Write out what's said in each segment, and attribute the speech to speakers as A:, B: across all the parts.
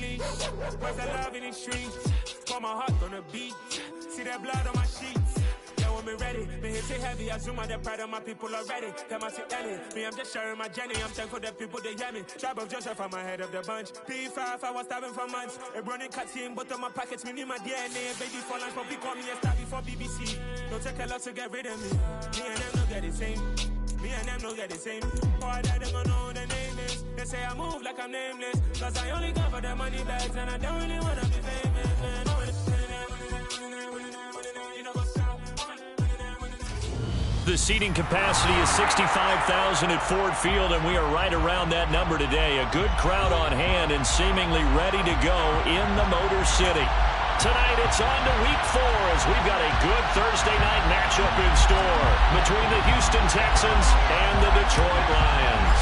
A: me. Where's the love in these streets? Pour my heart on the beat. See that blood on my sheets. Yeah, when me ready, me hit it heavy. I zoom out the pride of my people already. Them I see Ellie. Me, I'm just sharing my journey. I'm thankful that people they hear me. Tribe of Joshua from my head of the bunch. P5, I was starving for months. A running cut in both of my pockets. Me need my DNA. Baby for lunch, but we call me a star before BBC. Don't take a lot to get rid of me. Me and them don't get the same. Me and them don't get the same. All that them gonna know the name is. They say I move like I'm nameless. Cause I only come for the money bags. And I don't really wanna be famous, man.
B: The seating capacity is 65,000 at Ford Field, and we are right around that number today. A good crowd on hand and seemingly ready to go in the Motor City. Tonight it's on to Week 4 as we've got a good Thursday night matchup in store between the Houston Texans and the Detroit Lions.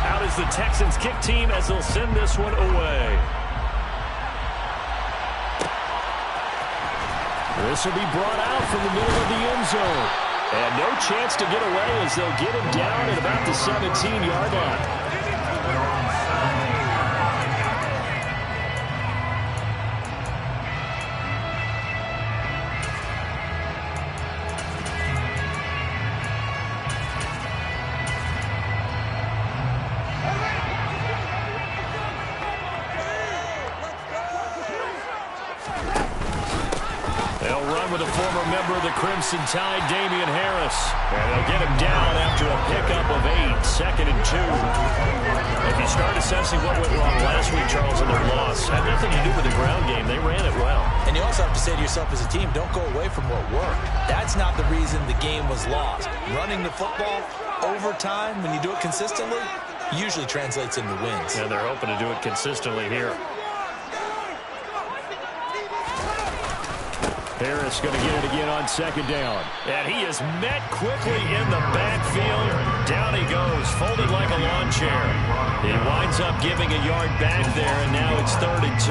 B: Out is the Texans kick team as they'll send this one away. This will be brought out from the middle of the end zone. And no chance to get away as they'll get him down at about the 17-yard line. With a former member of the Crimson Tide, Damian Harris. And they'll get him down after a pickup of 8, 2nd and 2. If you start assessing what went wrong last week, Charles, in their loss, had nothing to do with the ground game. They ran it well.
C: And you also have to say to yourself as a team, don't go away from what worked. That's not the reason the game was lost. Running the football over time, when you do it consistently, usually translates into wins.
B: And they're hoping to do it consistently here. Harris going to get it again on 2nd down. And he is met quickly in the backfield. Down he goes, folded like a lawn chair. He winds up giving a yard back there, and now it's 3rd and 2.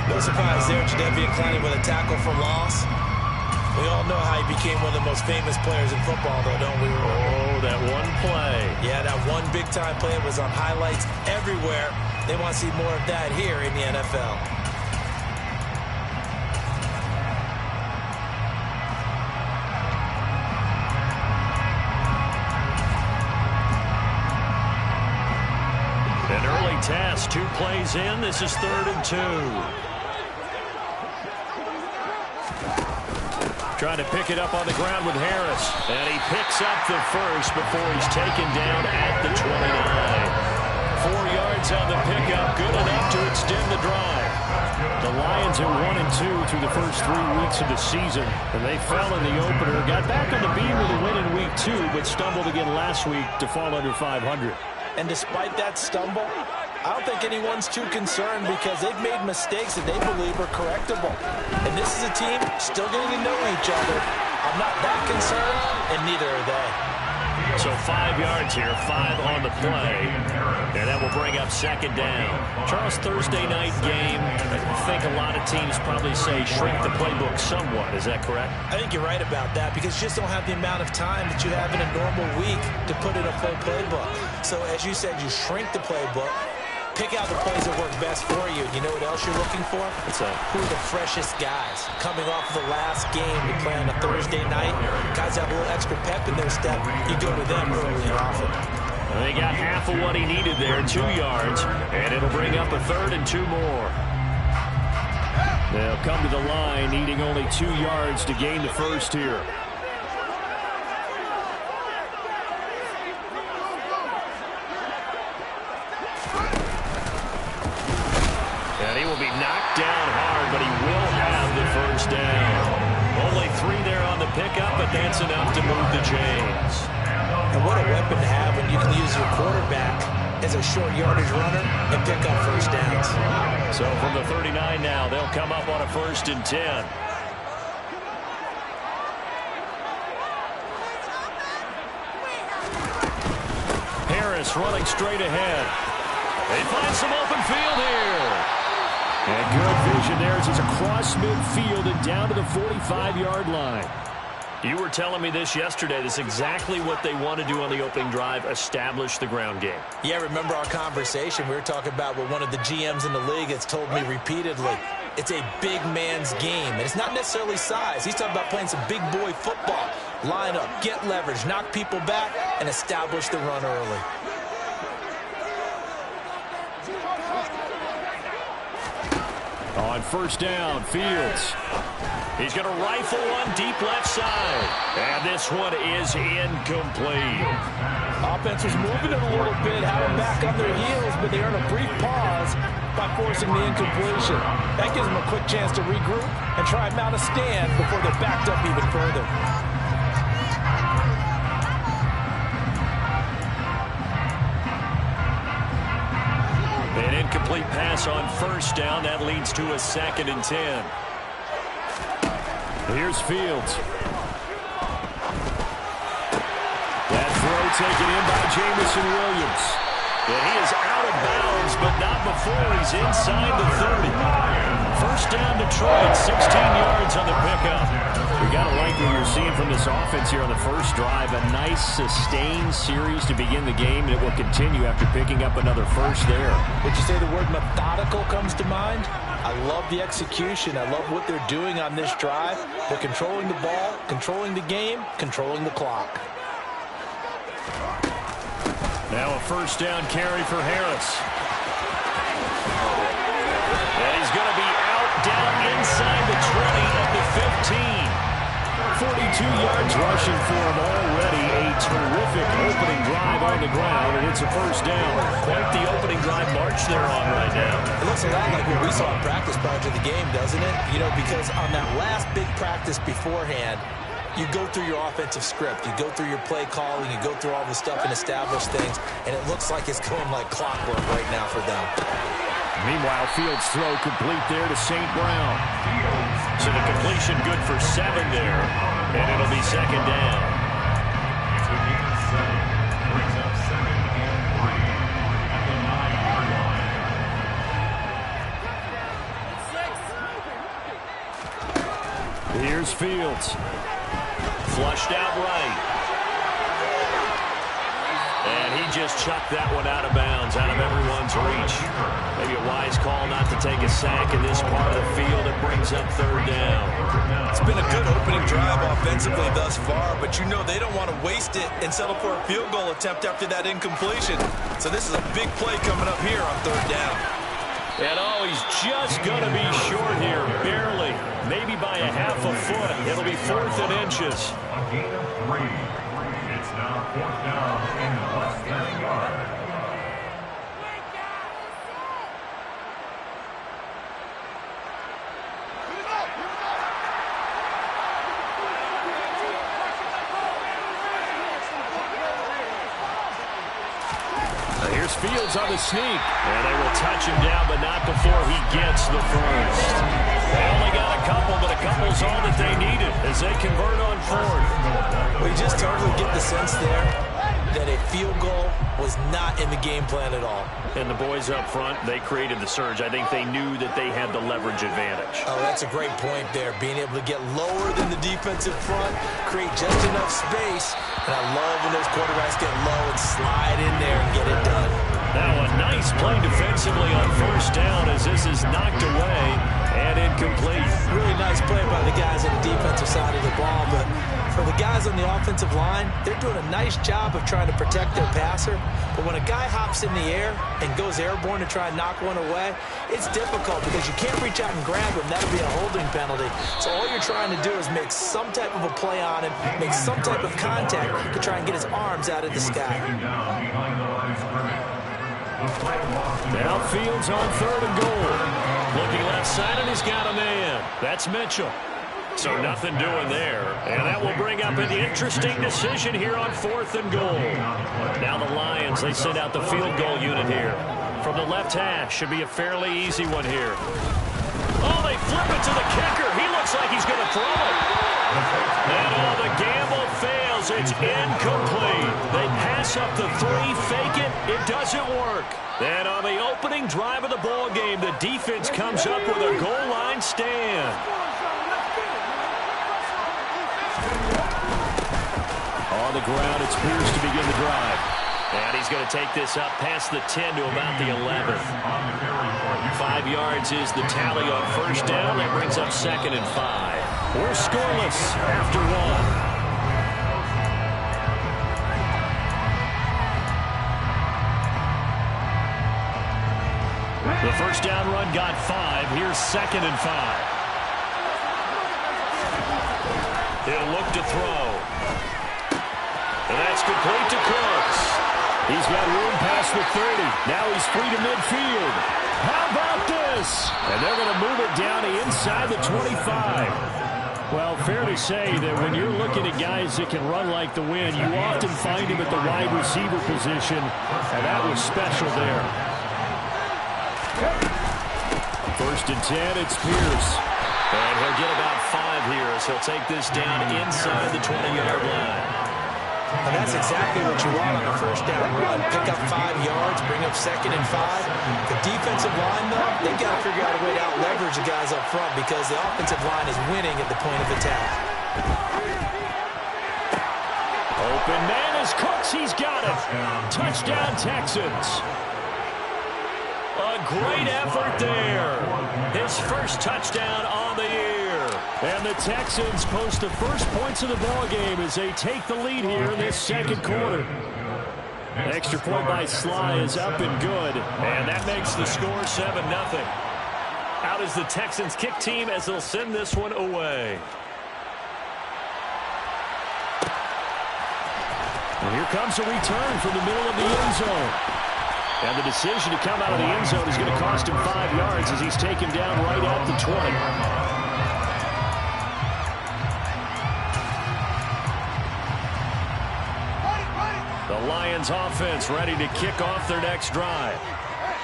C: No surprise there, Jadeveon Clowney with a tackle for loss. We all know how he became one of the most famous players in football, though, don't we?
B: Oh, that one play.
C: Yeah, that one big-time play was on highlights everywhere. They want to see more of that here in the NFL.
B: An early task, 2 plays in. This is 3rd and 2. Trying to pick it up on the ground with Harris. And he picks up the first before he's taken down at the 29. 4 yards on the pickup, good enough to extend the drive. The Lions are 1-2 through the first 3 weeks of the season, and they fell in the opener. Got back on the beam with a win in Week 2, but stumbled again last week to fall under 500.
C: And despite that stumble, I don't think anyone's too concerned because they've made mistakes that they believe are correctable. And this is a team still getting to know each other. I'm not that concerned, and neither are they.
B: So 5 yards here, 5 on the play. And that will bring up 2nd down. Charles, Thursday night game, I think a lot of teams probably say shrink the playbook somewhat. Is that correct?
C: I think you're right about that because you just don't have the amount of time that you have in a normal week to put in a full playbook. So as you said, you shrink the playbook. Pick out the plays that work best for you. You know what else you're looking for?
B: What's that?
C: Who are the freshest guys? Coming off of the last game to play on a Thursday night, guys have a little extra pep in their step. You go to them early and often.
B: Well, they got half of what he needed there, 2 yards, and it'll bring up a 3rd and 2 more. They'll come to the line, needing only 2 yards to gain the first here. And he will be knocked down hard, but he will have the first down. Only 3 there on the pickup, but that's enough to move the chains.
C: And what a weapon to have when you can use your quarterback as a short yardage runner and pick up first downs.
B: So from the 39 now, they'll come up on a 1st and 10. Harris running straight ahead. They find some open field here. And good vision there as he's across midfield and down to the 45-yard line. You were telling me this yesterday. This is exactly what they want to do on the opening drive, establish the ground game.
C: Yeah, remember our conversation? We were talking about what one of the GMs in the league has told me repeatedly. It's a big man's game, and it's not necessarily size. He's talking about playing some big boy football. Line up, get leverage, knock people back, and establish the run early.
B: On first down, Fields. He's going to rifle one deep left side. And this one is incomplete.
C: Offense was moving it a little bit, had them back on their heels, but they earned a brief pause by forcing the incompletion. That gives them a quick chance to regroup and try and mount a stand before they're backed up even further.
B: An incomplete pass on first down. That leads to a 2nd and 10. Here's Fields. That throw taken in by Jameson Williams. And he is out of bounds, but not before he's inside the 30. First down, Detroit, 16 yards on the pickup. We got to like what you're seeing from this offense here on the first drive. A nice, sustained series to begin the game, and it will continue after picking up another first there.
C: Would you say the word methodical comes to mind? I love the execution. I love what they're doing on this drive. They're controlling the ball, controlling the game, controlling the clock.
B: Now a first down carry for Harris. And he's going to be out down inside the 20 at the 15. 42 yards rushing for him already. A terrific opening drive on the ground, and it's a first down. Quite the opening drive march they're on right now.
C: It looks a lot like what we saw in practice prior to the game, doesn't it? You know, because on that last big practice beforehand, you go through your offensive script, you go through your play calling, you go through all the stuff and establish things, and it looks like it's going like clockwork right now for them.
B: Meanwhile, Fields' throw complete there to St. Brown. So the completion good for 7 there, and it'll be 2nd down. Here's Fields. Flushed out right. And he just chucked that one out of bounds, out of everyone's reach. Maybe a wise call not to take a sack in this part of the field. It brings up 3rd down.
C: It's been a good opening drive offensively thus far, but you know they don't want to waste it and settle for a field goal attempt after that incompletion. So this is a big play coming up here on 3rd down.
B: And oh, he's just going to be short here, barely. Maybe by a half a foot. It'll be 4th and inches.
D: A gain of 3. It's now 4th down and less than a yard.
B: Here's Fields on the sneak. And they will touch him down, but not before he gets the first. They only got a couple, but a couple's all that they needed as they convert on 4th.
C: We just totally get the sense there that a field goal was not in the game plan at all.
B: And the boys up front, they created the surge. I think they knew that they had the leverage advantage.
C: Oh, that's a great point there. Being able to get lower than the defensive front, create just enough space. And I love when those quarterbacks get low and slide in there and get it done.
B: Now a nice play defensively on first down as this is knocked away and incomplete.
C: Really nice play by the guys on the defensive side of the ball, but for the guys on the offensive line, they're doing a nice job of trying to protect their passer. But when a guy hops in the air and goes airborne to try and knock one away, it's difficult because you can't reach out and grab him. That'll be a holding penalty. So all you're trying to do is make some type of a play on him, make some type of contact to try and get his arms out of the sky.
B: Now Fields on 3rd and goal. Looking left side, and he's got a man. That's Mitchell. So nothing doing there. And that will bring up an interesting decision here on 4th and goal. Now the Lions, they send out the field goal unit here. From the left hash, should be a fairly easy one here. Oh, they flip it to the kicker. He looks like he's going to throw it. And oh, the gamble fails. It's incomplete. They pass up the 3, fake it. It doesn't work. And on the opening drive of the ball game, the defense comes up with a goal line stand. On the ground, it's Pierce to begin the drive. And he's going to take this up past the 10 to about the 11. 5 yards is the tally on first down. That brings up 2nd and 5. We're scoreless after 1. The first down run got 5. Here's 2nd and 5. He'll look to throw. And that's complete to Cooks. He's got room past the 30. Now he's free to midfield. How about this? And they're going to move it down to inside the 25. Well, fair to say that when you're looking at guys that can run like the wind, you often find him at the wide receiver position, and that was special there. 1st and 10, it's Pierce. And he'll get about 5 here, so he'll take this down inside the 20-yard line.
C: And that's exactly what you want on the first down run. Pick up 5 yards, bring up 2nd and 5. The defensive line, though, they've got to figure out a way to out-leverage the guys up front because the offensive line is winning at the point of attack.
B: Open man is Cooks. He's got it. Touchdown, Texans. A great effort there. His first touchdown on the year. And the Texans post the first points of the ballgame as they take the lead here in this second quarter. An extra point by Sly is up and good. And that makes the score 7-0. Out is the Texans kick team as they'll send this one away. And here comes a return from the middle of the end zone. And the decision to come out of the end zone is going to cost him 5 yards as he's taken down right at the 20. The Lions offense ready to kick off their next drive.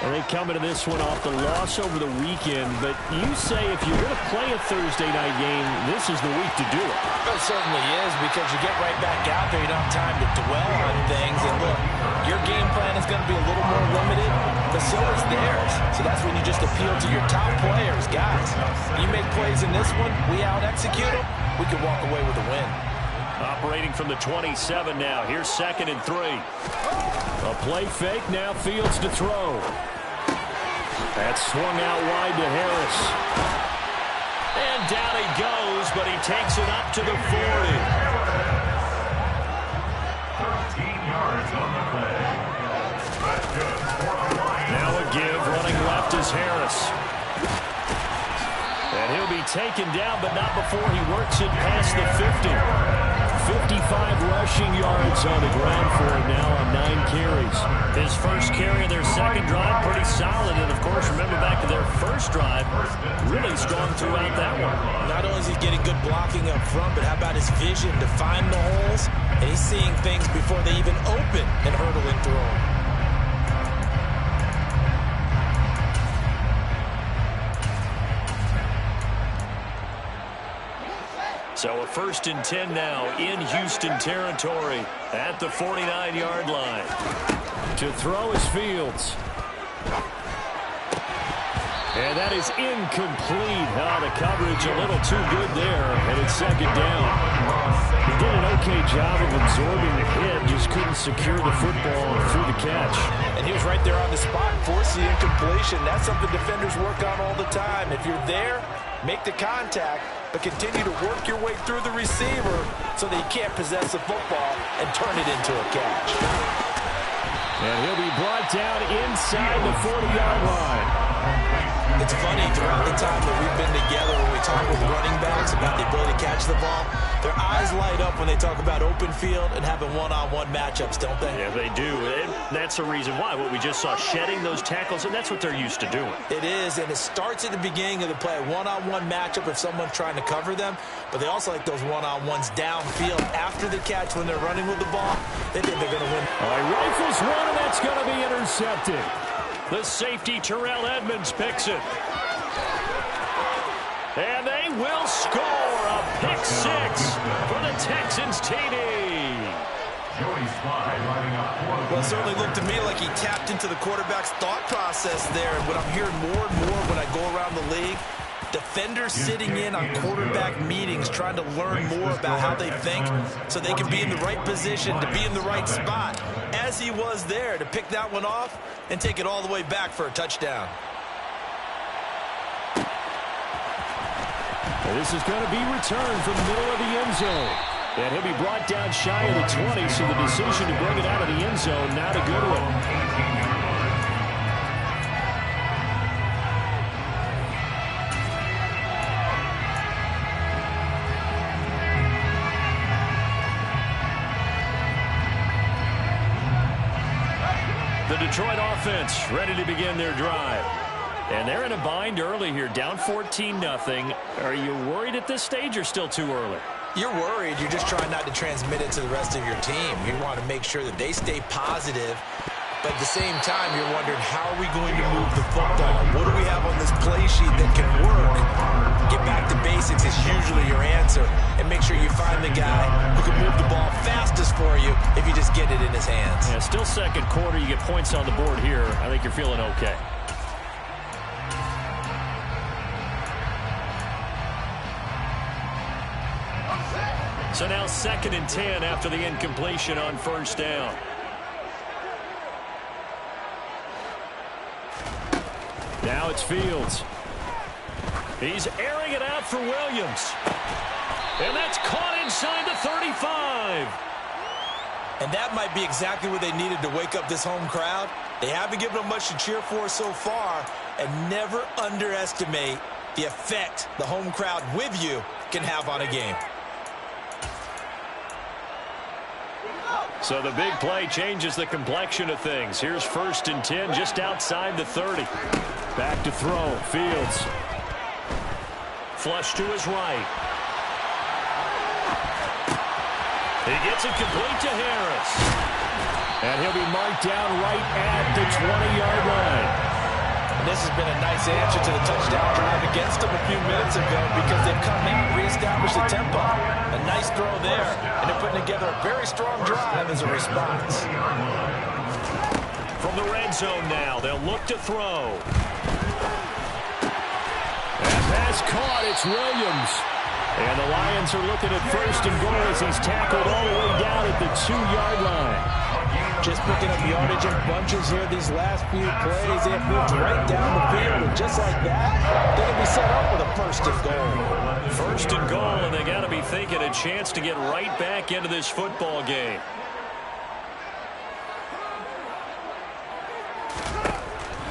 B: And they come into this one off the loss over the weekend. But you say if you're going to play a Thursday night game, this is the week to do it.
C: It certainly is because you get right back out there. You don't have time to dwell on things. And look, your game plan is going to be a little more limited, but so is theirs. So that's when you just appeal to your top players. Guys, you make plays in this one, we out-execute them, we can walk away with a win.
B: Operating from the 27 now. Here's 2nd and 3. A play fake. Now Fields to throw. That's swung out wide to Harris. And down he goes, but he takes it up to the 40.
D: 13 yards on the play. That's good for the Lions.
B: Now a give. Running left is Harris. And he'll be taken down, but not before he works it past the 50. 55 rushing yards on the ground for him now on 9 carries. His first carry of their second drive, pretty solid. And, of course, remember back to their first drive, really strong throughout that one.
C: Not only is he getting good blocking up front, but how about his vision to find the holes? And he's seeing things before they even open and hurdling through them.
B: So a 1st and 10 now in Houston territory at the 49-yard line. To throw is Fields. And that is incomplete. Oh, the coverage a little too good there, and it's 2nd down. He did an okay job of absorbing the hit, just couldn't secure the football through the catch.
C: And he was right there on the spot, forcing the incompletion. That's something defenders work on all the time. If you're there, make the contact, but continue to work your way through the receiver so that you can't possess the football and turn it into a catch.
B: And he'll be brought down inside the 40-yard line.
C: It's funny, throughout the time that we've been together, when we talk with running backs about the ability to catch the ball, their eyes light up when they talk about open field and having one-on-one matchups, don't they?
B: Yeah, they do. And that's the reason why. What we just saw, shedding those tackles, and that's what they're used to doing.
C: It is, and it starts at the beginning of the play, a one-on-one matchup if someone's trying to cover them, but they also like those one-on-ones downfield after the catch when they're running with the ball. They think they're going to win.
B: All right, rifles one, and that's going to be intercepted. The safety, Terrell Edmonds, picks it. And they will score a pick 6 for the Texans TD.
C: Well, it certainly looked to me like he tapped into the quarterback's thought process there. And what I'm hearing more and more when I go around the league, Defenders sitting in on quarterback meetings trying to learn more about how they think so they can be in the right position to be in the right spot, as he was there to pick that one off and take it all the way back for a touchdown.
B: And this is going to be returned from the middle of the end zone. And he'll be brought down shy of the 20, so the decision to bring it out of the end zone, not a good one. The Detroit offense ready to begin their drive. And they're in a bind early here, down 14-0. Are you worried at this stage or still too early?
C: You're worried. You're just trying not to transmit it to the rest of your team. You want to make sure that they stay positive. But at the same time, you're wondering, how are we going to move the football? What do we have on this play sheet that can work? Get back to basics is usually your answer. And make sure you find the guy who can move the ball fastest for you if you just get it in his hands.
B: Yeah, still second quarter. You get points on the board here. I think you're feeling okay. So now 2nd and 10 after the incompletion on first down. Now it's Fields. He's airing it out for Williams. And that's caught inside the 35.
C: And that might be exactly what they needed to wake up this home crowd. They haven't given them much to cheer for so far. And never underestimate the effect the home crowd with you can have on a game.
B: So the big play changes the complexion of things. Here's 1st and 10 just outside the 30. Back to throw. Fields. Flush to his right. He gets it complete to Harris. And he'll be marked down right at the 20-yard line.
C: And this has been a nice answer to the touchdown drive against them a few minutes ago because they've come out and reestablished the tempo. A nice throw there, and they're putting together a very strong drive as a response.
B: From the red zone now, they'll look to throw. And pass caught, it's Williams. And the Lions are looking at 1st and goal as he's tackled all the way down at the 2-yard line.
C: Just picking up yardage in bunches here these last few plays. They have moved right down the field, and just like that, they're going to be set up with a 1st and goal.
B: 1st and goal, and they got to be thinking a chance to get right back into this football game.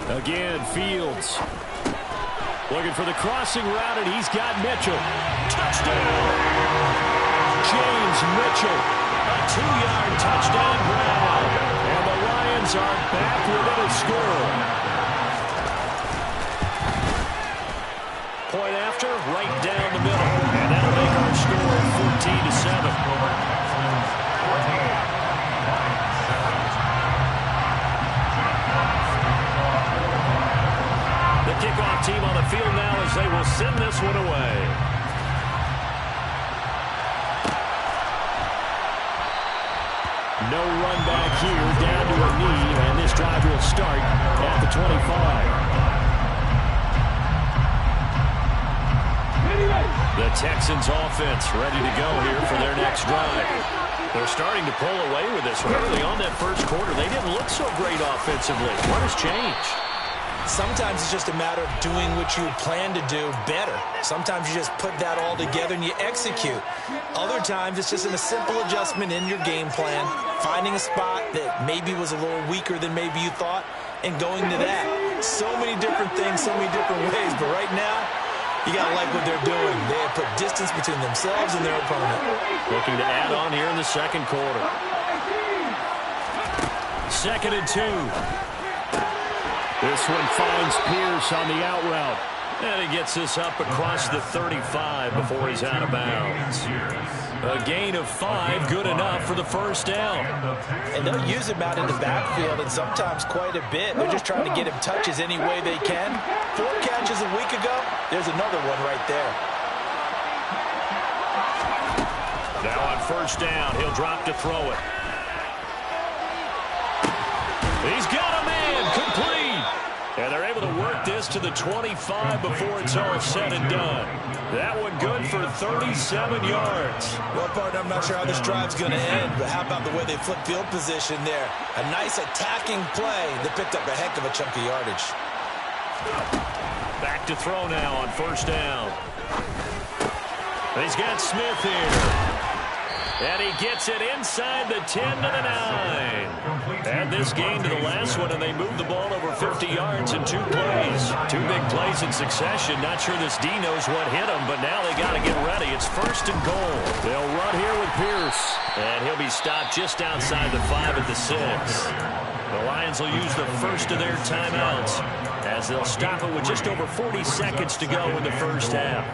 B: Again, Fields. Looking for the crossing route, and he's got Mitchell. Touchdown! James Mitchell. A 2-yard touchdown grab. And the Lions are back within a score. Point after, right down the middle. And that'll make our score 14-7. Kickoff team on the field now as they will send this one away. No run back here, down to a knee, and this drive will start at the 25. The Texans offense ready to go here for their next drive. They're starting to pull away with this one. Early on that first quarter, they didn't look so great offensively. What has changed?
C: Sometimes it's just a matter of doing what you plan to do better. Sometimes you just put that all together and you execute. Other times it's just a simple adjustment in your game plan, finding a spot that maybe was a little weaker than maybe you thought, and going to that. So many different things, so many different ways, but right now, you got to like what they're doing. They have put distance between themselves and their opponent.
B: Looking to add on here in the second quarter. 2nd and 2. This one finds Pierce on the out route. And he gets this up across the 35 before he's out of bounds. A gain of 5, good enough for the first down.
C: And they'll use him out in the backfield, and sometimes quite a bit. They're just trying to get him touches any way they can. 4 catches a week ago, there's another one right there.
B: Now on first down, he'll drop to throw it. He's got a man, complete. And they're able to work this to the 25 before it's all said and done. That one good for 37 yards.
C: Well, partner, I'm not sure how this drive's going to end, but how about the way they flip field position there? A nice attacking play that picked up a heck of a chunk of yardage.
B: Back to throw now on first down. He's got Smith here. And he gets it inside the 10 to the 9. Add this game to the last one, and they moved the ball over 50 yards in 2 plays. 2 big plays in succession. Not sure this D knows what hit him, but now they got to get ready. It's first and goal. They'll run here with Pierce. And he'll be stopped just outside the 5 at the 6. The Lions will use the first of their timeouts as they'll stop it with just over 40 seconds to go in the first half.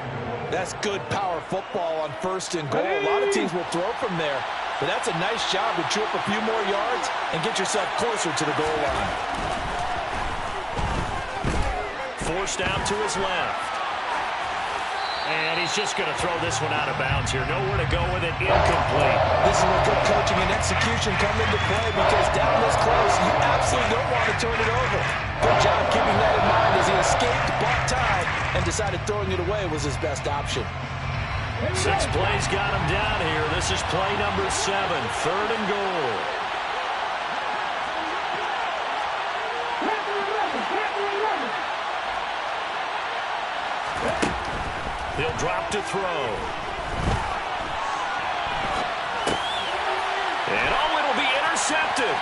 C: That's good power football on first and goal. A lot of teams will throw from there, but that's a nice job to chew up a few more yards and get yourself closer to the goal line.
B: Forced out to his left. And he's just going to throw this one out of bounds here. Nowhere to go with it. Incomplete.
C: This is where good coaching and execution come into play, because down this close, you absolutely don't want to turn it over. Good job keeping that in mind as he escaped, bought time, and decided throwing it away was his best option.
B: 6 plays got him down here. This is play number 7, third and goal. He'll drop to throw. And it'll be intercepted.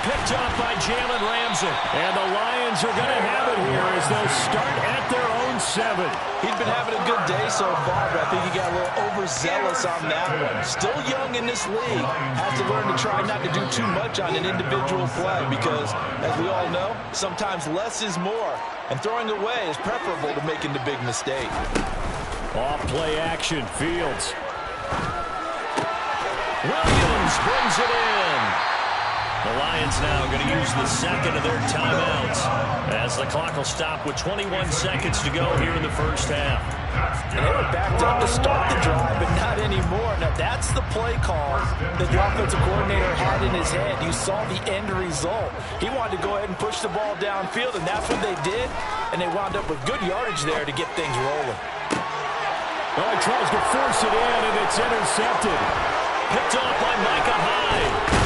B: Picked up by Jalen Ramsey. And the Lions are going to have it here as they'll start at their own 7.
C: He's been having a good day so far, but I think he got a little overzealous on that one. Still young in this league. Has to learn to try not to do too much on an individual play because, as we all know, sometimes less is more. And throwing away is preferable to making the big mistake.
B: Off play action, Fields. Williams brings it in. The Lions now going to use the second of their timeouts as the clock will stop with 21 seconds to go here in the first half.
C: And they were backed up to start the drive, but not anymore. Now, that's the play call that the offensive coordinator had in his head. You saw the end result. He wanted to go ahead and push the ball downfield, and that's what they did, and they wound up with good yardage there to get things rolling.
B: Oh, he tries to force it in, and it's intercepted. Picked off by Micah Hyde.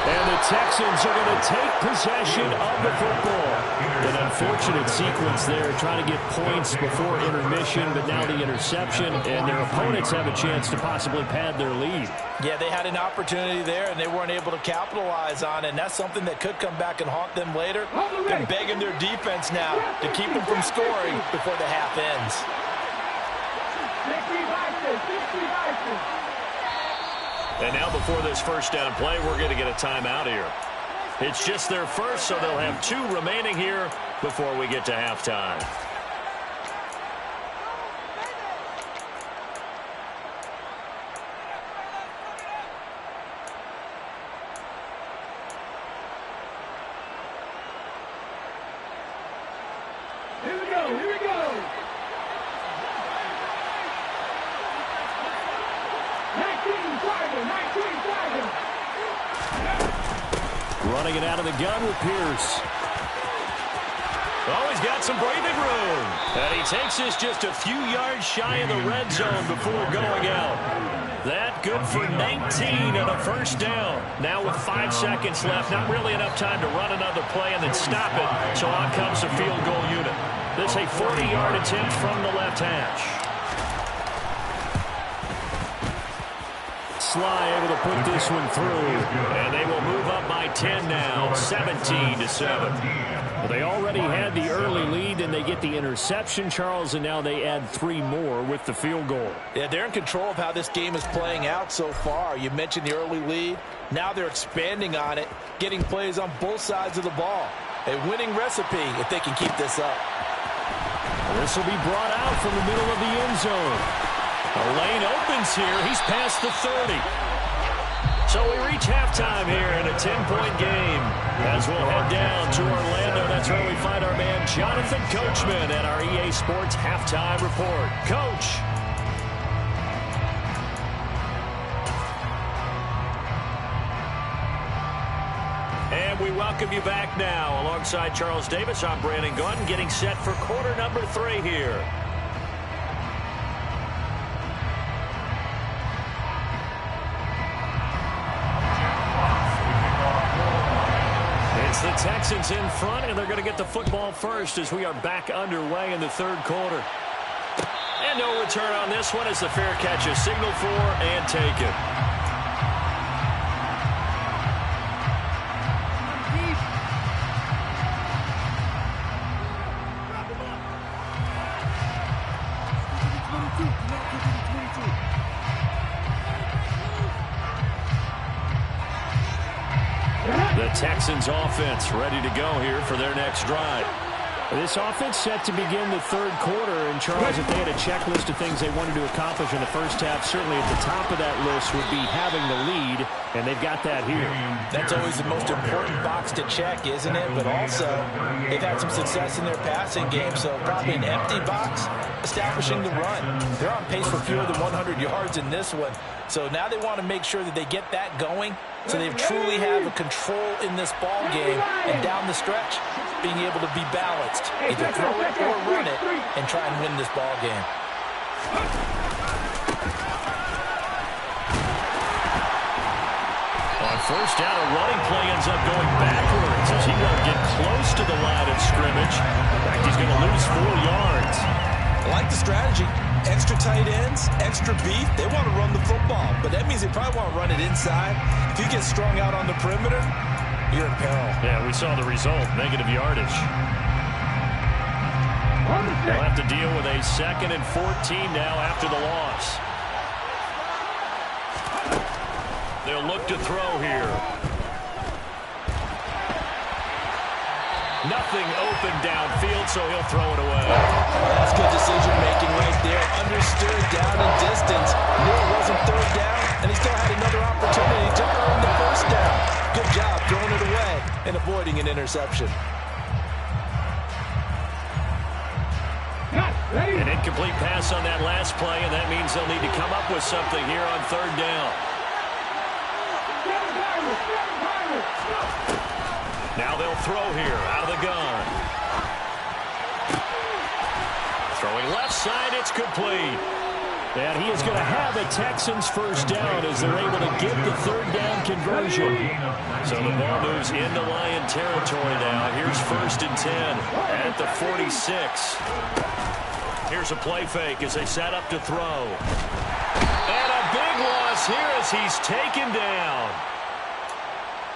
B: And the Texans are going to take possession of the football. An unfortunate sequence there, trying to get points before intermission, but now the interception, and their opponents have a chance to possibly pad their lead.
C: Yeah, they had an opportunity there, and they weren't able to capitalize on it, and that's something that could come back and haunt them later. They're begging their defense now to keep them from scoring before the half ends.
B: And now before this first down play, we're going to get a timeout here. It's just their first, so they'll have 2 remaining here before we get to halftime.
E: Here we go, here we go. 19 Tiger.
B: Running it out of the gun with Pierce. Oh, he's got some breathing room. And he takes this just a few yards shy of the red zone before going out. That good for 19 and a first down. Now with 5 seconds left, not really enough time to run another play and then stop it. So on comes the field goal unit. This is a 40-yard attempt from the left hash. Sly able to put this one through, and they will move up by 10 now, 17-7. Well, they already had the early lead, and they get the interception, Charles, and now they add 3 more with the field goal.
C: Yeah, they're in control of how this game is playing out so far. You mentioned the early lead. Now they're expanding on it, getting plays on both sides of the ball. A winning recipe if they can keep this up.
B: This will be brought out from the middle of the end zone. The lane opens here. He's past the 30. So we reach halftime here in a 10-point game. As we'll head down to Orlando, that's where we find our man Jonathan Coachman at our EA Sports Halftime Report. Coach. And we welcome welcome you back now. Alongside Charles Davis, I'm Brandon Gunn, getting set for quarter number 3 here. It's the Texans in front, and they're going to get the football first as we are back underway in the third quarter. And no return on this one as the fair catch is signaled for and taken. The Texans offense ready to go here for their next drive.
F: This offense set to begin the third quarter, and Charles, if they had a checklist of things they wanted to accomplish in the first half, certainly at the top of that list would be having the lead, and they've got that here.
C: That's always the most important box to check, isn't it? But also, they've had some success in their passing game, so probably an empty box establishing the run. They're on pace for fewer than 100 yards in this one, so now they want to make sure that they get that going so they truly have a control in this ball game, and down the stretch, being able to be balanced, either throw it or run it, and try and win this ball game.
B: On first down, a running play ends up going backwards as he won't get close to the line of scrimmage. In fact, he's going to lose 4 yards.
C: I like the strategy. Extra tight ends, extra beef. They want to run the football, but that means they probably want to run it inside. If you get strung out on the perimeter, you're in peril.
B: Yeah, we saw the result, negative yardage. They'll have to deal with a 2nd and 14 now after the loss. They'll look to throw here. Nothing open downfield, so he'll throw it away.
C: That's good decision-making right there. Understood down and distance. Knew it wasn't third down, and he still had another opportunity to earn the first down. Good job throwing it away and avoiding an interception.
B: An incomplete pass on that last play, and that means they'll need to come up with something here on third down. Now they'll throw here out of the gun. Throwing left side, it's complete.
F: And he is going to have a Texans first down as they're able to get the third down conversion.
B: So the ball moves into Lion territory now. Here's 1st and 10 at the 46. Here's a play fake as they set up to throw. And a big loss here as he's taken down.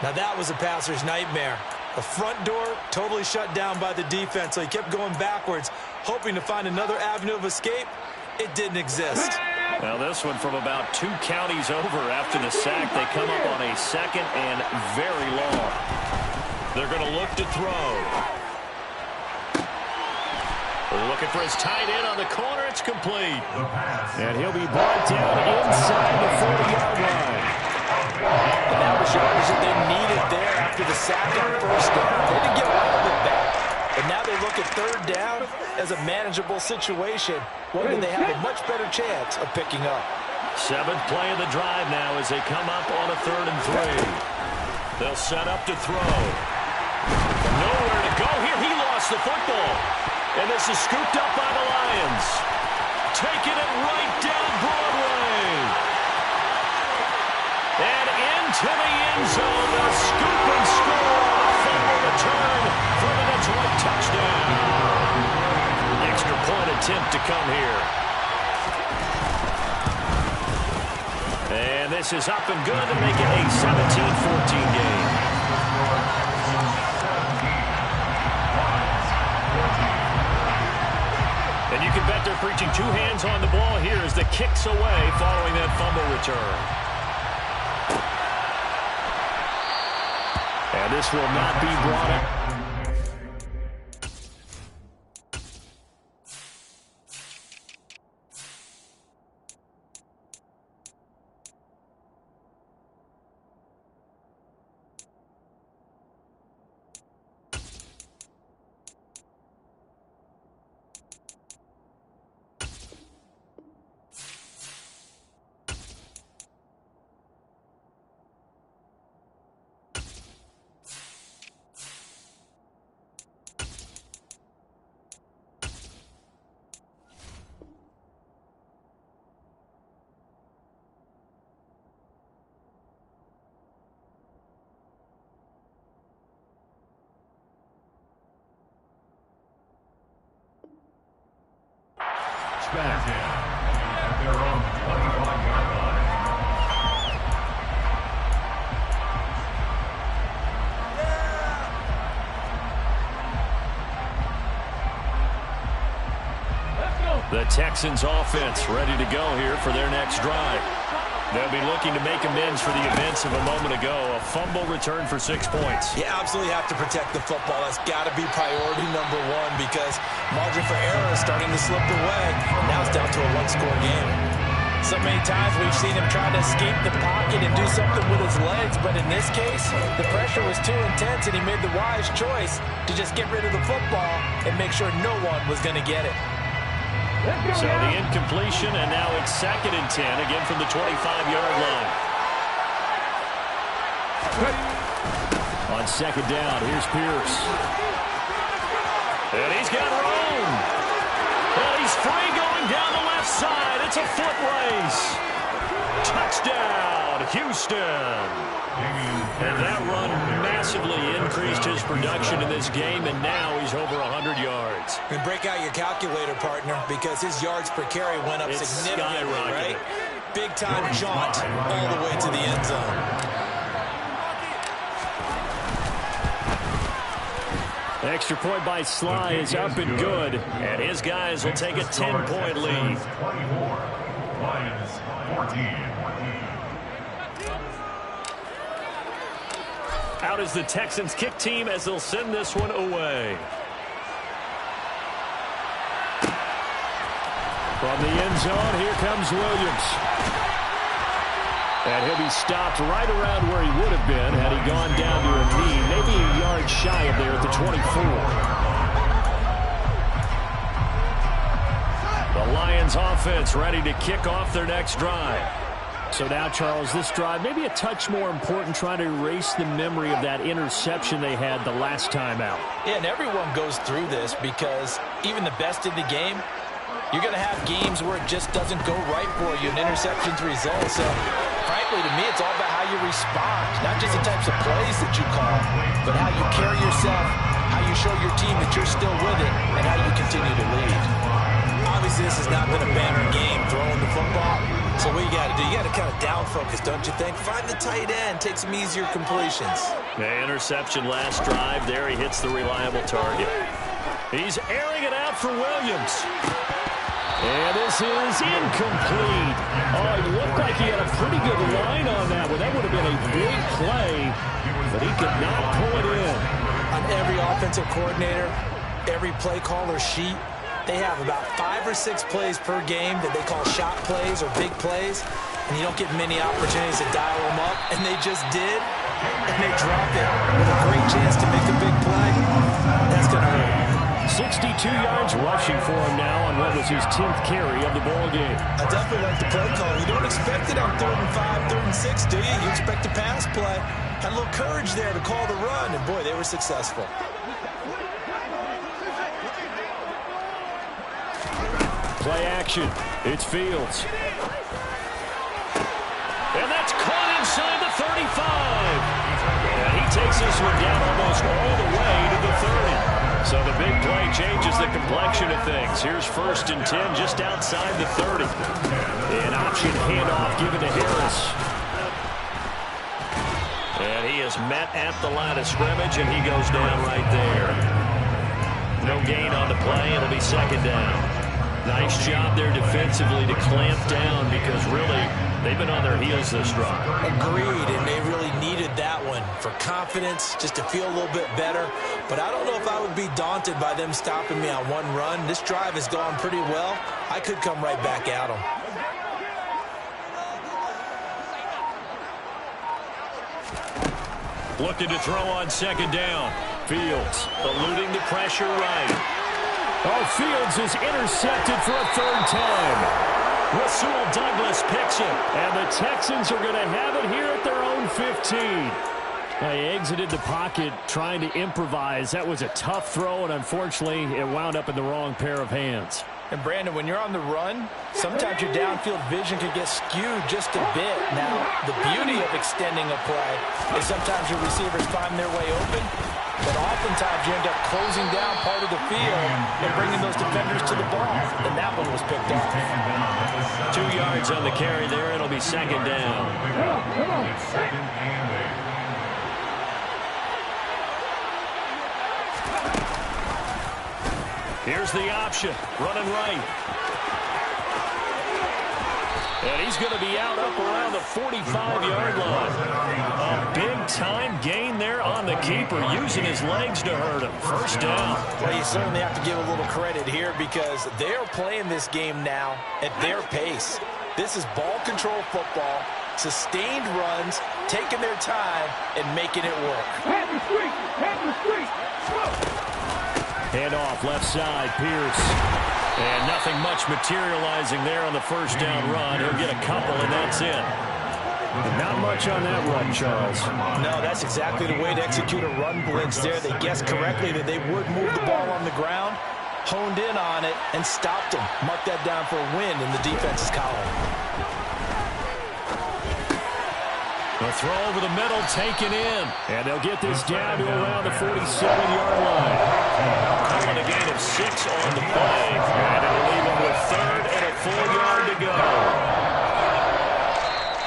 C: Now that was a passer's nightmare. The front door totally shut down by the defense, so he kept going backwards, hoping to find another avenue of escape. It didn't exist.
B: Now this one from about 2 counties over after the sack. They come up on a 2nd and very long. They're going to look to throw. Looking for his tight end on the corner. It's complete.
F: And he'll be brought down inside the 40-yard line.
C: And that was yardage that they needed there after the sack on first down. They didn't get all of it back. But now they look at third down as a manageable situation, one that they have a much better chance of picking up.
B: 7th play of the drive now as they come up on a 3rd and 3. They'll set up to throw. Nowhere to go here. He lost the football. And this is scooped up by the Lions. Taking it right down Broadway. And into the end zone. The scoop and score. A fumble return for the Detroit touchdown. Extra point attempt to come here. And this is up and good to make it a 17-14 game. And you can bet they're preaching 2 hands on the ball here as the kick's away following that fumble return.
F: And this will not be brought up.
D: back. At their own 25-yard line.
B: The Texans offense ready to go here for their next drive. They'll be looking to make amends for the events of a moment ago. A fumble return for 6 points.
C: You absolutely have to protect the football. That's got to be priority number one because margin for error is starting to slip away. Now it's down to a one-score game. So many times we've seen him try to escape the pocket and do something with his legs, but in this case, the pressure was too intense and he made the wise choice to just get rid of the football and make sure no one was going to get it.
B: So the incompletion, and now it's 2nd and 10, again from the 25-yard line. On 2nd down, here's Pierce. And he's got room. And he's free going down the left side. It's a foot race. Touchdown, Houston. And that run massively increased his production in this game, and now he's over 100 yards.
C: And break out your calculator, partner, because his yards per carry went up significantly, right? Big-time jaunt all the way to the end zone.
F: Extra point by Sly is up and good.
B: And his guys will take a 10-point lead.
D: 24, Lions 14.
B: Out is the Texans kick team as they'll send this one away.
F: From the end zone, here comes Williams. And he'll be stopped right around where he would have been had he gone down to a knee, maybe a yard shy of there at the 24.
B: The Lions offense ready to kick off their next drive.
F: So now, Charles, this drive may be a touch more important, trying to erase the memory of that interception they had the last time out.
C: Yeah, and everyone goes through this because even the best in the game, you're going to have games where it just doesn't go right for you, and interceptions result. So, frankly, to me, it's all about how you respond, not just the types of plays that you call, but how you carry yourself, how you show your team that you're still with it, and how you continue to lead. Obviously, this has not been a banner game throwing the football. So what you got to do, you got to kind of down focus, don't you think? Find the tight end, take some easier completions.
B: The interception last drive. There he hits the reliable target. He's airing it out for Williams.
F: And this is incomplete. Oh, it looked like he had a pretty good line on that one. That would have been a big play, but he could not pull it in.
C: On every offensive coordinator, every play caller sheet, they have about 5 or 6 plays per game that they call shot plays or big plays, and you don't get many opportunities to dial them up, and they just did, and they dropped it with a great chance to make a big play. That's going to hurt.
F: 62 yards rushing for him now on what was his 10th carry of the ball game.
C: I definitely like the play call. You don't expect it on 3rd and 5, 3rd and 6, do you? You expect a pass play. Had a little courage there to call the run, and boy, they were successful.
F: Play action. It's Fields.
B: And that's caught inside the 35. And he takes this one down almost all the way to the 30. So the big play changes the complexion of things. Here's 1st and 10 just outside the 30. An option handoff given to Harris. And he is met at the line of scrimmage, and he goes down right there. No gain on the play. It'll be 2nd down. Nice job there defensively to clamp down because really they've been on their heels this drive.
C: Agreed, and they really needed that one for confidence, just to feel a little bit better. But I don't know if I would be daunted by them stopping me on one run. This drive has gone pretty well. I could come right back at them.
B: Looking to throw on 2nd down. Fields eluding the pressure right.
F: Oh, Fields is intercepted for a 3rd time.
B: Rasul Douglas picks it.
F: And the Texans are going to have it here at their own 15. They exited the pocket trying to improvise. That was a tough throw, and unfortunately, it wound up in the wrong pair of hands.
C: And, Brandon, when you're on the run, sometimes your downfield vision can get skewed just a bit. Now, the beauty of extending a play is sometimes your receivers find their way open, but oftentimes you end up closing down part of the field and bringing those defenders to the ball. And that one was was picked off.
B: 2 yards on the carry there. It'll be second down.
E: Come on.
D: Second and 8.
B: Here's the option. Running right. And he's going to be out up around the 45-yard line. A big-time gain there on the keeper, using his legs to hurt him. First down.
C: Well, you certainly have to give a little credit here because they're playing this game now at their pace. This is ball control football, sustained runs, taking their time, and making it work.
E: Head the street. Head the street.
F: Hand off left side, Pierce.
B: And nothing much materializing there on the first down run. He'll get a couple, and that's it.
F: Not much on that run, Charles.
C: No, that's exactly the way to execute a run blitz there. They guessed correctly that they would move the ball on the ground, honed in on it, and stopped them. Mark that down for a win in the defense's column.
B: The throw over the middle, taken in.
F: And they'll get this down to around the 47-yard line.
B: Calling a gain of 6 on the play. And it'll leave them with third and a full yard to go.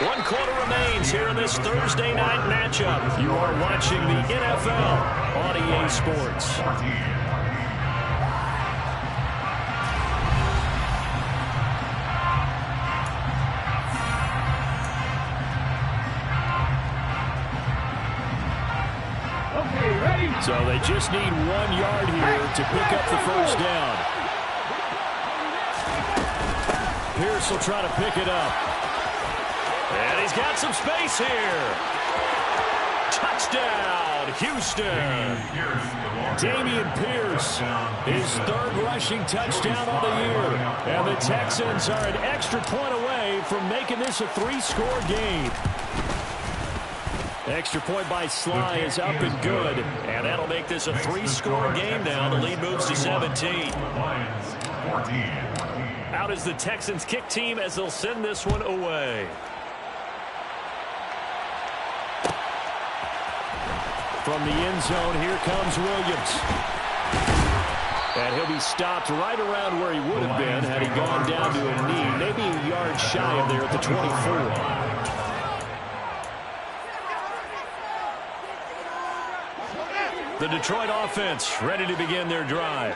B: 1 quarter remains here in this Thursday night matchup.
F: You are watching the NFL on EA Sports. So they just need 1 yard here to pick up the first down. Pierce will try to pick it up.
B: And he's got some space here. Touchdown, Houston.
F: Dameon Pierce, his third rushing touchdown of the year. And the Texans are an extra point away from making this a 3-score game. Extra point by Sly is up and good.
B: And that'll make this a 3-score game now. The lead moves to 17. Out is the Texans kick team as they'll send this one away.
F: From the end zone, here comes Williams. And he'll be stopped right around where he would have been had he gone down to a knee, maybe a yard shy of there at the 24.
B: The Detroit offense ready to begin their drive.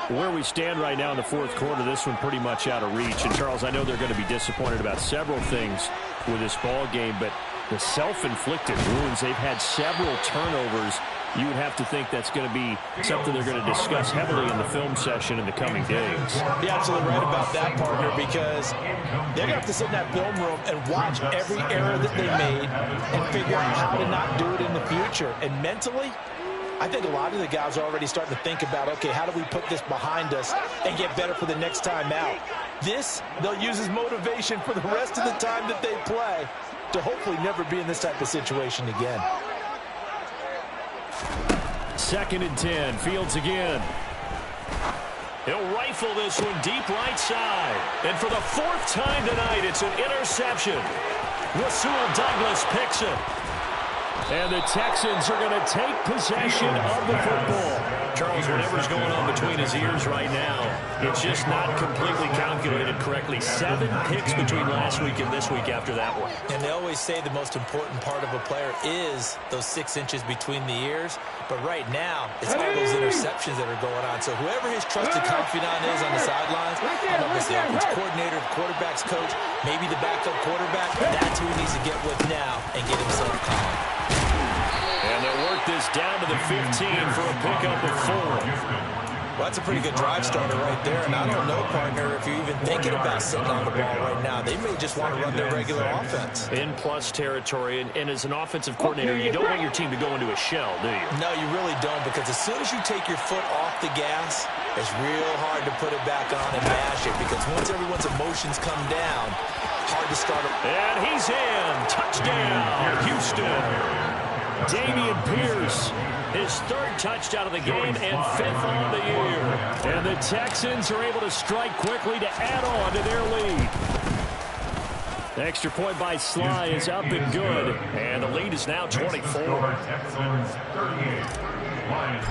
F: Where we stand right now in the fourth quarter, this one pretty much out of reach. And, Charles, I know they're going to be disappointed about several things with this ball game, but the self-inflicted wounds, they've had several turnovers. You would have to think that's going to be something they're going to discuss heavily in the film session in the coming days.
C: You're absolutely right about that, partner, because they're going to have to sit in that film room and watch every error that they made and figure out how to not do it in the future. And mentally, I think a lot of the guys are already starting to think about, okay, how do we put this behind us and get better for the next time out? This, they'll use as motivation for the rest of the time that they play to hopefully never be in this type of situation again.
F: 2nd and 10, Fields again.
B: He'll rifle this one deep right side. And for the 4th time tonight, it's an interception. Rasul Douglas picks it.
F: And the Texans are going to take possession of the football.
B: Charles, whatever's going on between his ears right now, it's just not completely calculated correctly. 7 picks between last week and this week after that one.
C: And they always say the most important part of a player is those 6 inches between the ears. But right now, it's all those interceptions that are going on. So whoever his trusted confidant is on the sidelines, I don't know if it's the offense coordinator, the quarterback's coach, maybe the backup quarterback, that's who he needs to get with now and get himself calm.
B: And they'll work this down to the 15 for a pickup of 4.
C: Well, that's a pretty good drive starter right there. And I don't know, partner, if you're even thinking about sitting on the ball right now. They may just want to run their regular offense.
B: In plus territory. And as an offensive coordinator, you don't want your team to go into a shell, do you?
C: No, you really don't, because as soon as you take your foot off the gas, it's real hard to put it back on and mash it, because once everyone's emotions come down, hard to start it.
B: And he's in. Touchdown, Houston.
F: Dameon Pierce,
B: his 3rd touchdown of the game and 5th on the year.
F: And the Texans are able to strike quickly to add on to their lead. The extra point by Sly is up and good.
B: And the lead is now 24.
D: Lions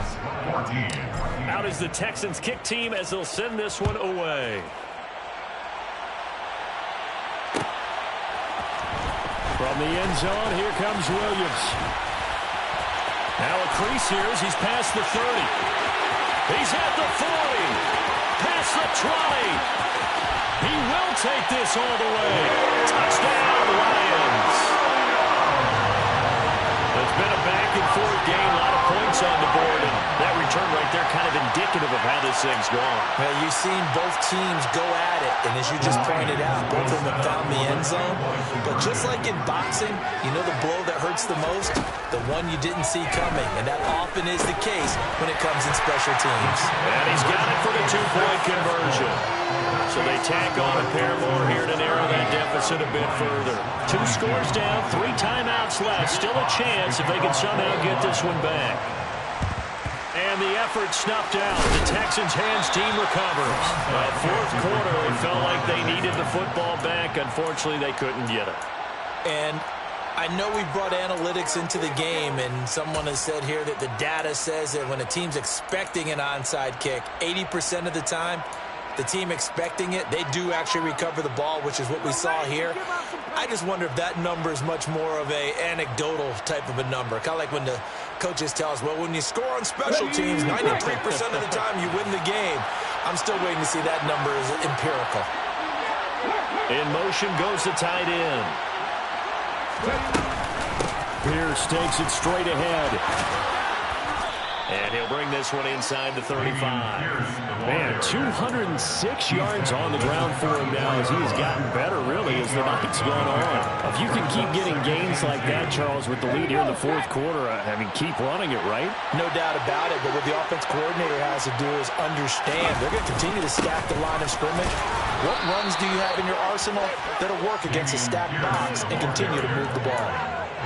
D: 14.
B: Out is the Texans kick team as they'll send this one away.
F: From the end zone, here comes Williams. Now a crease here as he's past the 30. He's at the 40. Past the 20. He will take this all the way. Touchdown, Lions. It's been a back-and-forth game, a lot of points on the board, and that return right there kind of indicative of how this thing's going.
C: Well, you've seen both teams go at it, and as you just pointed out, both of them have found the end zone. But just like in boxing, you know the blow that hurts the most? The one you didn't see coming, and that often is the case when it comes in special teams.
B: And he's got it for the two-point conversion. So they tack on a pair more here to narrow that deficit a bit further. 2 scores down, 3 timeouts left. Still a chance if they can somehow get this one back. And the effort snuffed out. The Texans' hands team recovers. Fourth quarter, it felt like they needed the football back. Unfortunately, they couldn't get it.
C: And I know we brought analytics into the game, and someone has said here that the data says that when a team's expecting an onside kick, 80% of the time, the team expecting it, they do actually recover the ball, which is what we saw here. I just wonder if that number is much more of a anecdotal type of a number. Kind of like when the coaches tell us, well, when you score on special teams, 93% of the time you win the game. I'm still waiting to see that number is empirical.
B: In motion goes the tight end.
F: Pierce takes it straight ahead.
B: And he'll bring this one inside the 35.
F: Man, 206 yards on the ground for him now as he has gotten better, really, as the night's gone on. If you can keep getting gains like that, Charles, with the lead here in the fourth quarter, I mean, keep running it, right?
C: No doubt about it, but what the offense coordinator has to do is understand. They're going to continue to stack the line of scrimmage. What runs do you have in your arsenal that'll work against a stacked box and continue to move the ball?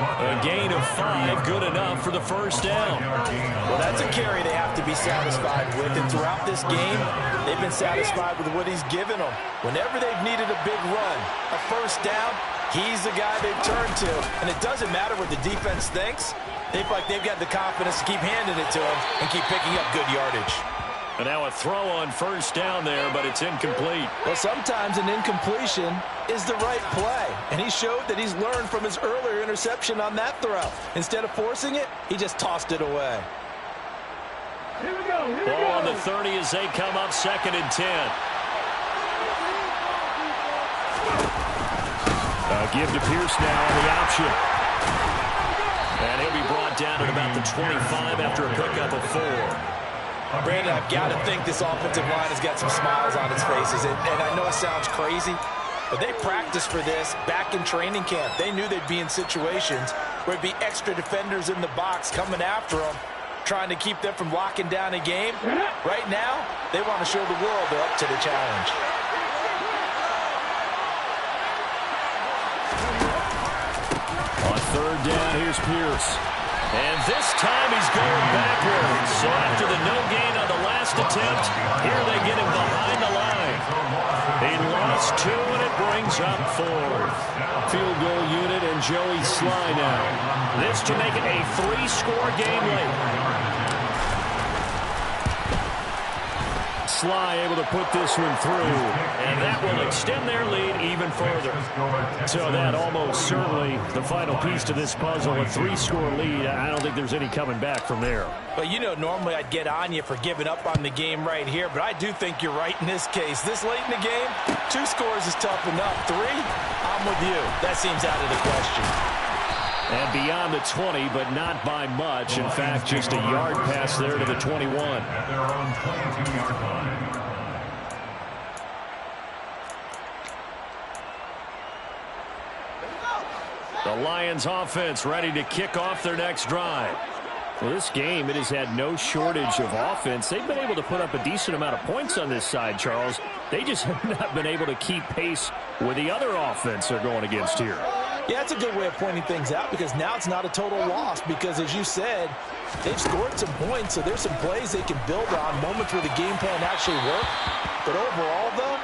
B: A gain of 5, good enough for the first down.
C: Well, that's a carry they have to be satisfied with. And throughout this game, they've been satisfied with what he's given them. Whenever they've needed a big run, a first down, he's the guy they've turned to. And it doesn't matter what the defense thinks. They feel like they've got the confidence to keep handing it to him and keep picking up good yardage.
B: And now a throw on first down there, but it's incomplete.
C: Well, sometimes an incompletion is the right play. And he showed that he's learned from his earlier interception on that throw. Instead of forcing it, he just tossed it away.
E: Here we go. Here we
B: Ball
E: go.
B: on the 30 as they come up 2nd and 10.
F: Give to Pierce now on the option.
B: And he'll be brought down at about the 25 after a pickup of 4.
C: Brandon, I've got to think this offensive line has got some smiles on its faces. And I know it sounds crazy, but they practiced for this back in training camp. They knew they'd be in situations where it'd be extra defenders in the box coming after them, trying to keep them from locking down a game. Right now, they want to show the world they're up to the challenge.
F: On 3rd down, here's Pierce.
B: And this time he's going backwards. So after the no gain on the last attempt, here they get him behind the line. He lost 2, and it brings up 4th.
F: Field goal unit and Joey Sly now.
B: This to make it a 3-score game late.
F: Sly able to put this one through.
B: And that will extend their lead even further.
F: So that almost certainly the final piece to this puzzle, a 3-score lead. I don't think there's any coming back from there.
C: But you know, normally I'd get on you for giving up on the game right here, but I do think you're right in this case. This late in the game, 2 scores is tough enough. 3, I'm with you. That seems out of the question.
F: And beyond the 20, but not by much. In fact, just a yard pass there to the 21.
D: At their own 22-yard line.
F: The Lions offense ready to kick off their next drive. Well, this game, it has had no shortage of offense. They've been able to put up a decent amount of points on this side, Charles. They just have not been able to keep pace with the other offense they're going against here.
C: Yeah, that's a good way of pointing things out because now it's not a total loss because, as you said, they've scored some points, so there's some plays they can build on, moments where the game plan actually worked. But overall, though,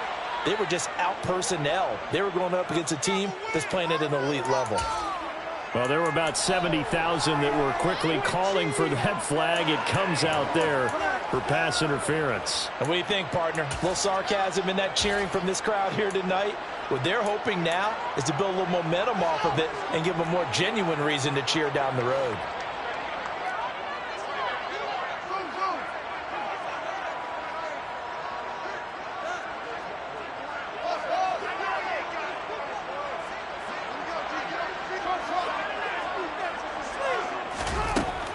C: they were just out-personnel. They were going up against a team that's playing at an elite level.
F: Well, there were about 70,000 that were quickly calling for that flag. It comes out there for pass interference.
C: And what do you think, partner? A little sarcasm in that cheering from this crowd here tonight. What they're hoping now is to build a little momentum off of it and give them a more genuine reason to cheer down the road.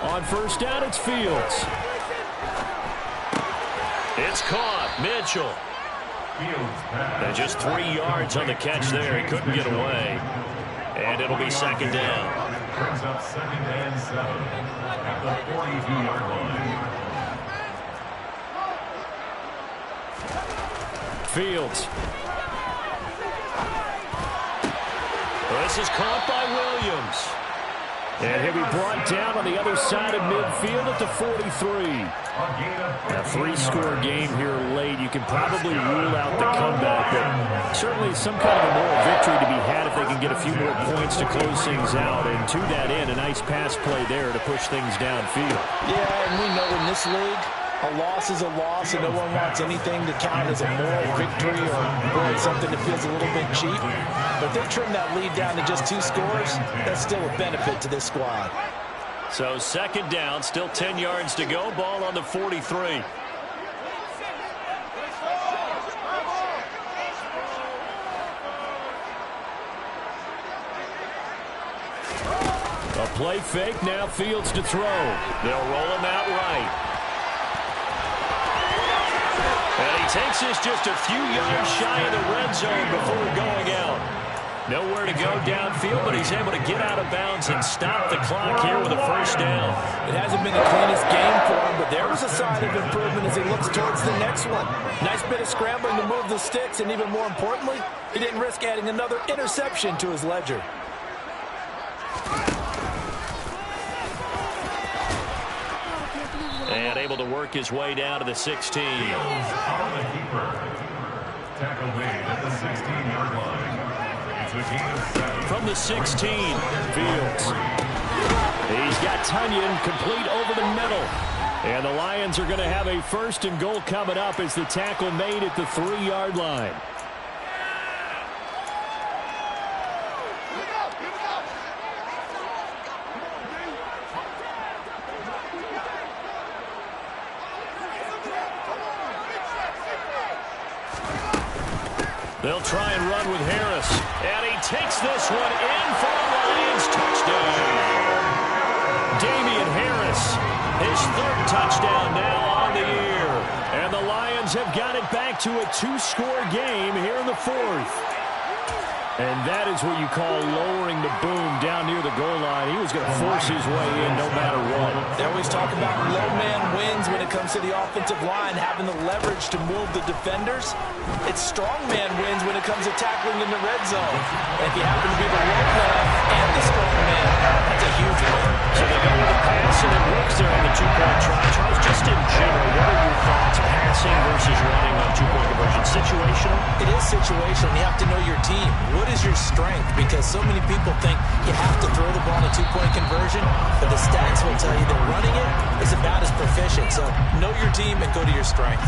F: On first down, it's Fields.
B: It's caught. Mitchell. And just 3 yards on the catch there. He couldn't get away. And it'll be second down.
D: Brings up 2nd and 7 at the 42-yard line.
F: Fields.
B: This is caught by Williams.
F: And he'll be brought down on the other side of midfield at the 43. A 3-score game here late. You can probably rule out the comeback, but certainly some kind of a moral victory to be had if they can get a few more points to close things out. And to that end, a nice pass play there to push things downfield.
C: Yeah, and we know in this league, a loss is a loss, and no one wants anything to count as a moral victory or really something that feels a little bit cheap. But they trim that lead down to just 2 scores. That's still a benefit to this squad.
B: So second down, still 10 yards to go. Ball on the 43.
F: A play fake, now Fields to throw.
B: They'll roll him out right. And he takes this just a few yards shy of the red zone before going out. Nowhere to go downfield, but he's able to get out of bounds and stop the clock here with a first down.
C: It hasn't been the cleanest game for him, but there was a sign of improvement as he looks towards the next one. Nice bit of scrambling to move the sticks, and even more importantly, he didn't risk adding another interception to his ledger.
B: And able to work his way down to the 16.
D: Tackle made at the 16-yard line. It's a gain of 7.
F: From the 16, Fields. He's got Tunyon complete over the middle. And the Lions are going to have a 1st and goal coming up as the tackle made at the 3-yard line.
B: They'll try and run with Harris. And he takes this one in for a Lions touchdown. Damian Harris, his 3rd touchdown now on the year. And the Lions have got it back to a 2-score game here in the 4th.
F: And that is what you call lowering the boom down near the goal line. He was going to force his way in no matter what.
C: They always talk about low man wins when it comes to the offensive line, having the leverage to move the defenders. It's strong man wins when it comes to tackling in the red zone. And if you happen to be the low man and the strong man, that's a huge win.
B: So they go with a pass, and it works there on the 2-point try. Charles, just in general, what are your thoughts, passing versus running on 2-point conversion? Situational?
C: It is situational. You have to know your team. What is your strength? Because so many people think you have to throw the ball in a 2-point conversion, but the stats will tell you that running it is about as proficient. So know your team and go to your strength.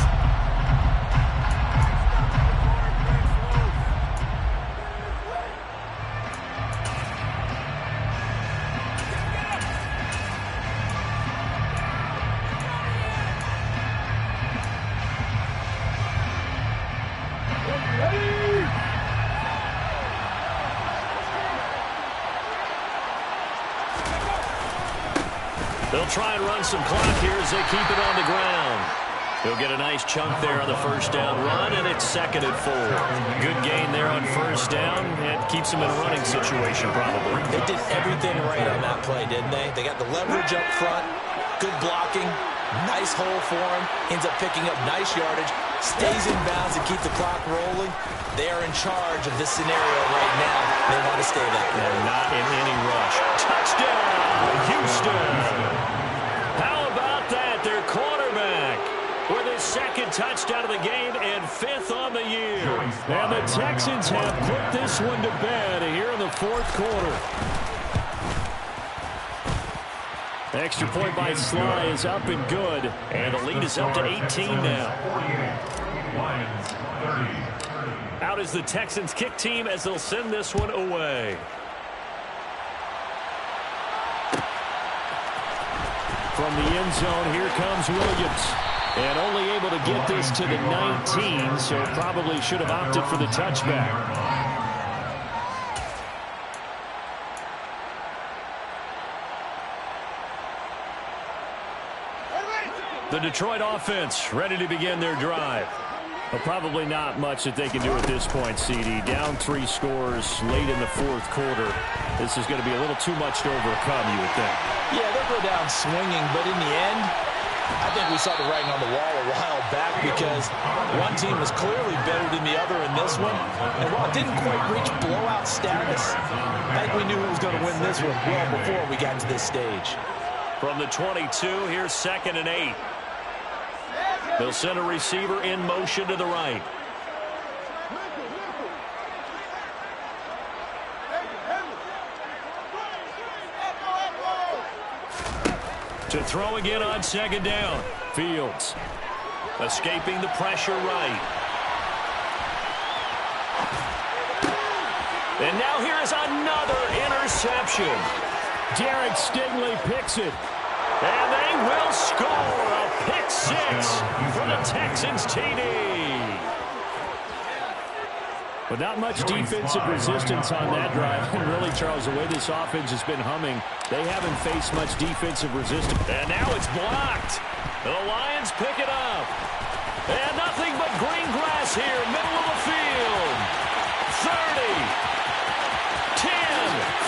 B: They'll try and run some clock here as they keep it on the ground. He'll get a nice chunk there on the first down run, and it's 2nd and 4. Good gain there on first down, and keeps him in a running situation probably.
C: They did everything right on that play, didn't they? They got the leverage up front, good blocking, nice hole for him, ends up picking up nice yardage, stays in bounds and keep the clock rolling. They are in charge of this scenario right now. They want to stay that way.
B: And not in any rush. Touchdown, Houston! How about that? Their quarterback with his 2nd touchdown of the game and 5th on the year.
F: And the Texans have put this one to bed here in the 4th quarter. Extra point by Sly is up and good.
B: And the lead is up to 18 now.
D: Lions 30.
B: Out is the Texans kick team as they'll send this one away.
F: From the end zone, here comes Williams. And only able to get this to the 19, so probably should have opted for the touchback.
B: The Detroit offense ready to begin their drive.
F: But probably not much that they can do at this point, CD. Down 3 scores late in the fourth quarter. This is going to be a little too much to overcome, you would think.
C: Yeah, they'll go down swinging, but in the end, I think we saw the writing on the wall a while back because one team was clearly better than the other in this one. And while it didn't quite reach blowout status, I think we knew who was going to win this one well before we got to this stage.
B: From the 22, here's 2nd and 8. They'll send a receiver in motion to the right. To throw again on 2nd down. Fields escaping the pressure right. And now here is another interception.
F: Derek Stingley picks it.
B: And they will score a pick 6 for the Texans TD.
F: But not much defensive resistance on that drive. And really, Charles, the way this offense has been humming, they haven't faced much defensive resistance.
B: And now it's blocked. The Lions pick it up. And nothing but green grass here, middle of the field. 30, 10,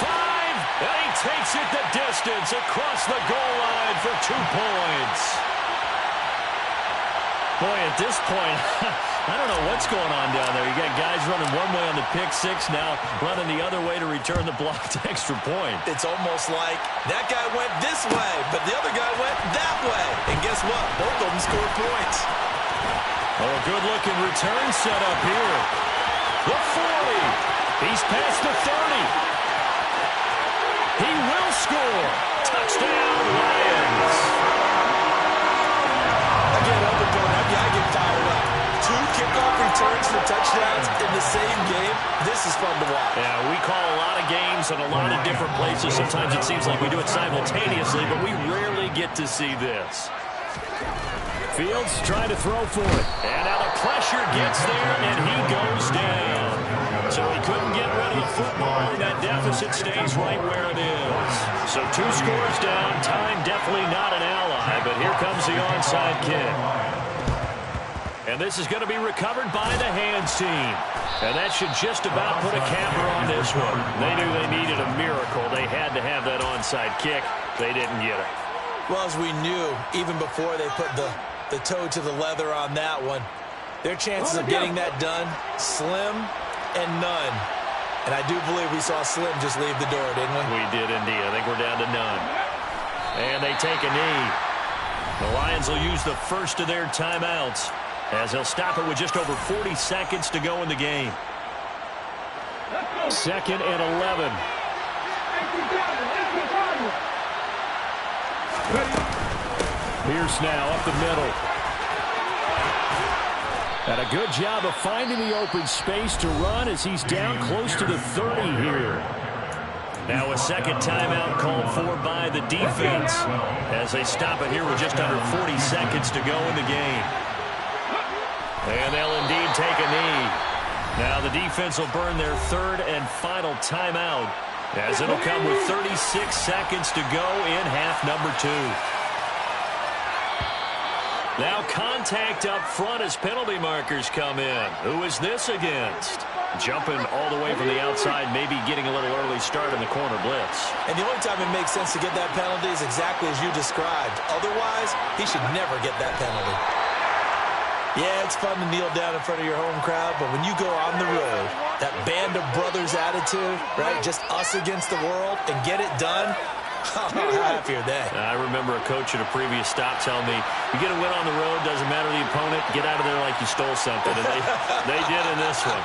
B: 5. And he takes it the distance across the goal line for 2 points. Boy, at this point, I don't know what's going on down there. You got guys running one way on the pick 6, now running the other way to return the blocked extra point.
C: It's almost like that guy went this way, but the other guy went that way. And guess what? Both of them scored points.
B: Oh, a good-looking return set up here. The 40. He's past the 30. He will score. Touchdown, Lions.
C: Again, other point, I get fired up. 2 kickoff returns for touchdowns in the same game. This is fun to watch.
B: Yeah, we call a lot of games in a lot of different places. Sometimes it seems like we do it simultaneously, but we rarely get to see this.
F: Fields trying to throw for it.
B: And now the pressure gets there, and he goes down. So he couldn't get rid of the football, and that deficit stays right where it is. So 2 scores down. Time definitely not an ally, but here comes the onside kick. And this is going to be recovered by the hands team. And that should just about put a capper on this one. They knew they needed a miracle. They had to have that onside kick. They didn't get it.
C: Well, as we knew, even before they put the toe to the leather on that one, their chances of getting that done, slim and none. And I do believe we saw Slim just leave the door, didn't we?
B: We did indeed. I think we're down to none. And they take a knee. The Lions will use the first of their timeouts as they'll stop it with just over 40 seconds to go in the game.
F: 2nd and 11. Pierce now up the middle. And a good job of finding the open space to run as he's down close to the 30 here.
B: Now a second timeout called for by the defense as they stop it here with just under 40 seconds to go in the game. And they'll indeed take a knee. Now the defense will burn their 3rd and final timeout as it'll come with 36 seconds to go in half number 2. Now contact up front as penalty markers come in. Who is this against? Jumping all the way from the outside, maybe getting a little early start in the corner blitz.
C: And the only time it makes sense to get that penalty is exactly as you described. Otherwise, he should never get that penalty. Yeah, it's fun to kneel down in front of your home crowd, but when you go on the road, that band of brothers attitude, right, just us against the world, and get it done, how happy are they?
B: I remember a coach at a previous stop telling me, you get a win on the road, doesn't matter the opponent, get out of there like you stole something. And they did in this one.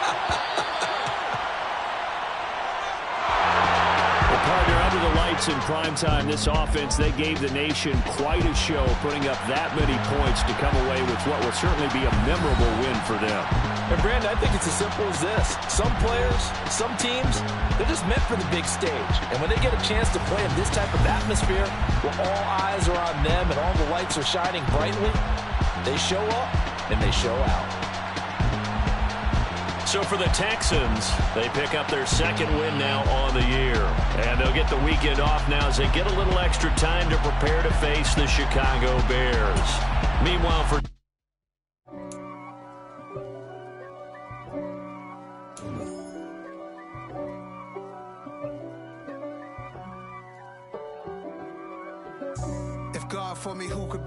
F: The partner under the the lights in primetime, this offense, they gave the nation quite a show, putting up that many points to come away with what will certainly be a memorable win for them.
C: And, Brandon, I think it's as simple as this. Some players, some teams, they're just meant for the big stage. And when they get a chance to play in this type of atmosphere, where all eyes are on them and all the lights are shining brightly, they show up and they show out.
B: So for the Texans, they pick up their second win now on the year. And they'll get the weekend off now as they get a little extra time to prepare to face the Chicago Bears. Meanwhile, for
G: God for me, who could be?